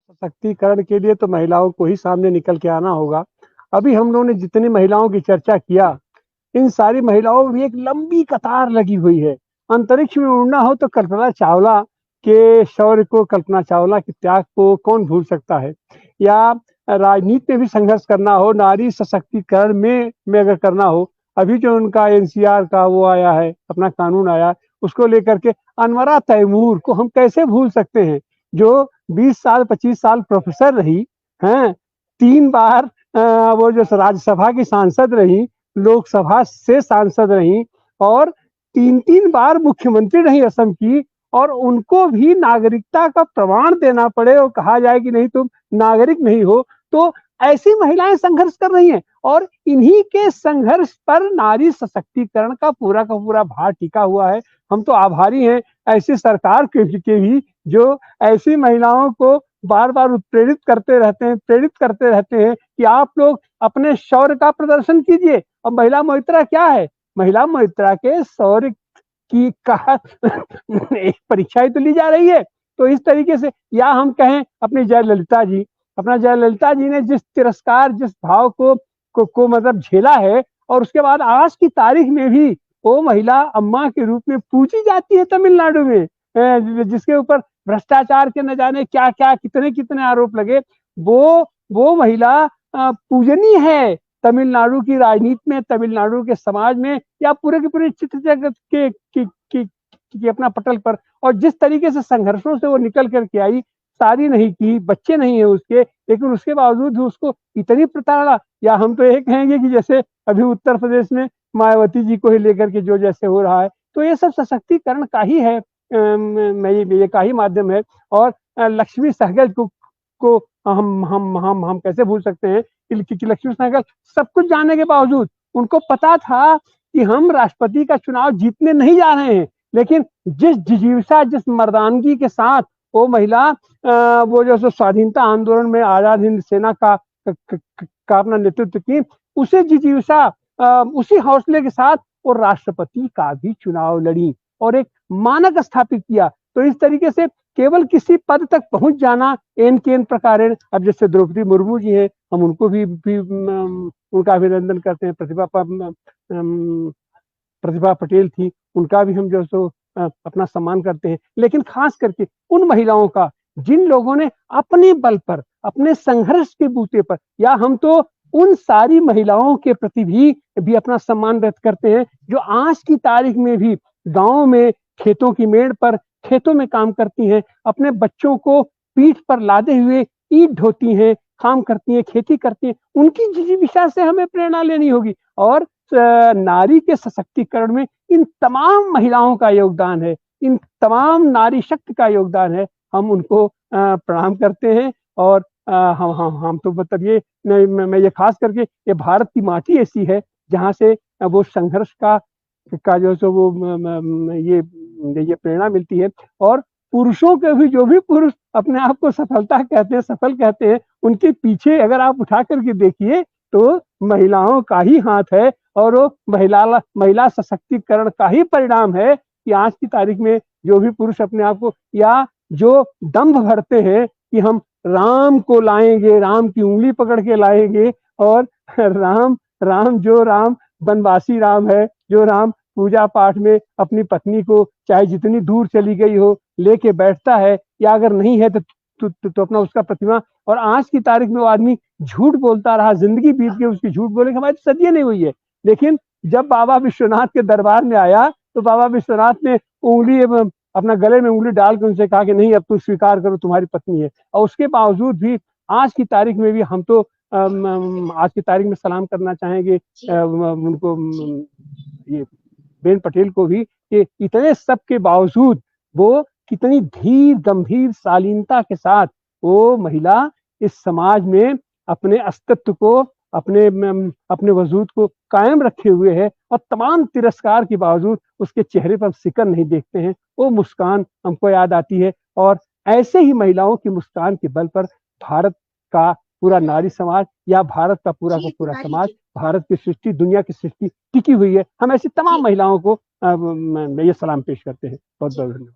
सशक्तिकरण के लिए तो महिलाओं को ही सामने निकल के आना होगा। अभी हम लोगों ने जितनी महिलाओं की चर्चा किया, इन सारी महिलाओं में भी एक लंबी कतार लगी हुई है। अंतरिक्ष में उड़ना हो तो कल्पना चावला के शौर्य को, कल्पना चावला के त्याग को कौन भूल सकता है? या राजनीति में भी संघर्ष करना हो, नारी सशक्तिकरण में अगर करना हो, अभी जो उनका एनसीआर का वो आया है, अपना कानून आया, उसको लेकर के अनवरा तैमूर को हम कैसे भूल सकते हैं? जो 20 साल 25 साल प्रोफेसर रही हैं, 3 बार वो जो राज्यसभा की सांसद रही, लोकसभा से सांसद रही और 3-3 बार मुख्यमंत्री रही असम की, और उनको भी नागरिकता का प्रमाण देना पड़े और कहा जाए कि नहीं तुम नागरिक नहीं हो, तो ऐसी महिलाएं संघर्ष कर रही हैं और इन्हीं के संघर्ष पर नारी सशक्तिकरण का पूरा भार टिका हुआ है। हम तो आभारी हैं ऐसी सरकार के भी जो ऐसी महिलाओं को बार-बार उत्प्रेरित प्रेरित करते रहते हैं कि आप लोग अपने शौर्य का प्रदर्शन कीजिए। अब महिला मोहित्रा क्या है? महिला मोहित्रा के शौर्य की का एक परीक्षा ही तो ली जा रही है। तो इस तरीके से, या हम कहें अपनी जयललिता जी, अपना जयललिता जी ने जिस तिरस्कार, जिस भाव को मतलब झेला है, और उसके बाद आज की तारीख में भी वो महिला अम्मा के रूप में पूजी जाती है तमिलनाडु में, जिसके ऊपर भ्रष्टाचार के न जाने क्या-क्या, कितने-कितने आरोप लगे। वो महिला पूजनीय है तमिलनाडु की राजनीति में, तमिलनाडु के समाज में, या पूरे के पूरे चित्र जगत के अपना पटल पर। और जिस तरीके से संघर्षों से वो निकल कर के आई, शादी नहीं की, बच्चे नहीं है उसके, लेकिन उसके बावजूद भी उसको इतनी प्रताड़ना। या हम तो ये कहेंगे कि जैसे अभी उत्तर प्रदेश में मायावती जी को ही लेकर के जो जैसे हो रहा है, तो ये सब सशक्तिकरण का ही है, ये का ही माध्यम है। और लक्ष्मी सहगल को हम कैसे भूल सकते हैं कि लक्ष्मी सहगल सब कुछ जानने के बावजूद उनको पता था कि हम राष्ट्रपति का चुनाव जीतने नहीं जा रहे हैं, लेकिन जिस जिजीविषा, जिस मर्दानगी के साथ वो महिला वो जो स्वाधीनता आंदोलन में आजाद हिंद सेना का अपना नेतृत्व की, उसे जिजीविषा, उसी हौसले के साथ वो राष्ट्रपति का भी चुनाव लड़ी और एक मानक स्थापित किया। तो इस तरीके से केवल किसी पद तक पहुंच जाना एन के एन प्रकार, अब जैसे द्रौपदी मुर्मू जी हैं, हम उनको भी उनका अभिनंदन करते हैं। प्रतिभा पटेल थी, उनका भी हम जो सो अपना सम्मान करते हैं। लेकिन खास करके उन महिलाओं का जिन लोगों ने अपने बल पर, अपने संघर्ष के बूते पर, या हम तो उन सारी महिलाओं के प्रति भी अपना सम्मान व्यक्त करते हैं जो आज की तारीख में भी गाँव में, खेतों की मेड़ पर, खेतों में काम करती हैं, अपने बच्चों को पीठ पर लादे हुए ईंट ढोती हैं, काम करती हैं, खेती करती हैं। उनकी जिजीविषा से हमें प्रेरणा लेनी होगी। और नारी के सशक्तिकरण में इन तमाम महिलाओं का योगदान है, इन तमाम नारी शक्ति का योगदान है। हम उनको प्रणाम करते हैं। और हम तो मतलब ये मैं ये खास करके, ये भारत की माटी ऐसी है जहाँ से वो संघर्ष का जो सो वो ये प्रेरणा मिलती है। और पुरुषों के भी, जो भी पुरुष अपने आप को सफलता कहते हैं, सफल कहते हैं, उनके पीछे अगर आप उठा करके देखिए तो महिलाओं का ही हाथ है। और वो महिला सशक्तिकरण का ही परिणाम है कि आज की तारीख में जो भी पुरुष अपने आप को, या जो दंभ भरते हैं कि हम राम को लाएंगे, राम की उंगली पकड़ के लाएंगे, और राम वनवासी राम है, जो राम पूजा पाठ में अपनी पत्नी को चाहे जितनी दूर चली गई हो लेके बैठता है, या अगर नहीं है तो अपना उसका प्रतिमा। और आज की तारीख में वो आदमी झूठ बोलता रहा, जिंदगी बीत गई उसकी झूठ बोले की, हमारी सदियां नहीं हुई है। लेकिन जब बाबा विश्वनाथ के दरबार में आया तो बाबा विश्वनाथ ने उंगली, अपना गले में उंगली डाल के उनसे कहा कि नहीं, अब तुम स्वीकार करो, तुम्हारी पत्नी है। और उसके बावजूद भी आज की तारीख में भी हम तो आज की तारीख में सलाम करना चाहेंगे उनको, ये बेन पटेल को भी, कि इतने सब के बावजूद वो कितनी धीर, गंभीर, शालीनता के साथ वो महिला इस समाज में अपने अस्तित्व को, अपने वजूद को कायम रखे हुए है। और तमाम तिरस्कार के बावजूद उसके चेहरे पर सिकन नहीं देखते हैं, वो मुस्कान हमको याद आती है। और ऐसे ही महिलाओं की मुस्कान के बल पर भारत का पूरा नारी समाज, या भारत का पूरा समाज, भारत की सृष्टि, दुनिया की सृष्टि टिकी हुई है। हम ऐसी तमाम महिलाओं को ये सलाम पेश करते हैं। बहुत बहुत धन्यवाद।